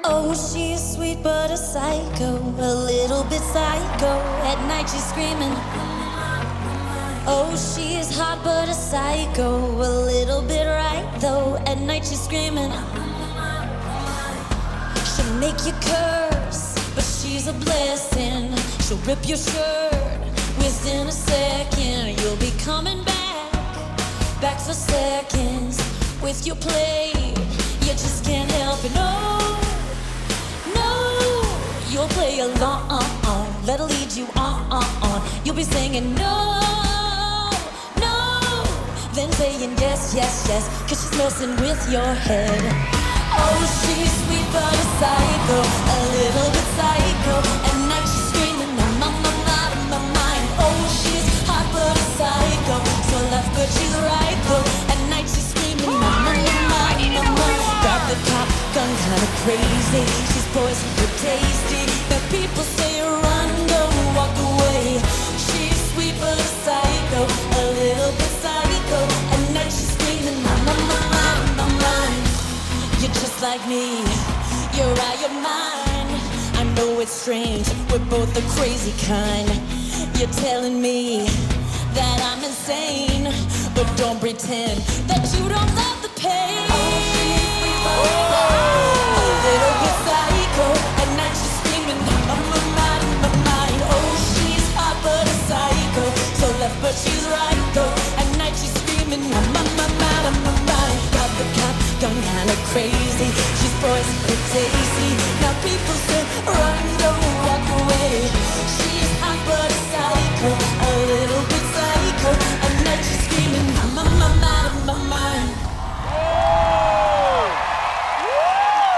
Oh, she's sweet but a psycho, a little bit psycho. At night she's screaming. Oh, she's hot but a psycho, a little bit right though. At night she's screaming. She'll make you curse, but she's a blessing. She'll rip your shirt within a second. You'll be coming back for seconds with your play. You just can't help it. No, you'll play along. Let her lead you on. You'll be singing no, then saying yes, cause she's messing with your head. Oh, she's sweet but a psycho, a little bit psycho. At night she's screaming, I'm out of my mind. Oh, she's hot but a psycho, so left but she's right though. At night she's screaming, I'm got the cop gun kinda crazy. She's poison but tasty. The people say run, don't walk away. She's sweet but a psycho, a little bit psycho. At night she's screaming, I'm out of my mind. You're just like me, you're out your mind. I know it's strange, we're both the crazy kind. You're telling me that I'm insane, but don't pretend that you don't love the pain. A little bit psycho, at night she's screaming, I'm out of my mind. Oh, she's hot but a psycho, so left but she's right though. At night she's screaming, I'm out of my mind. Got the cop gun kinda crazy, she's poison but tasty. Now people say run, don't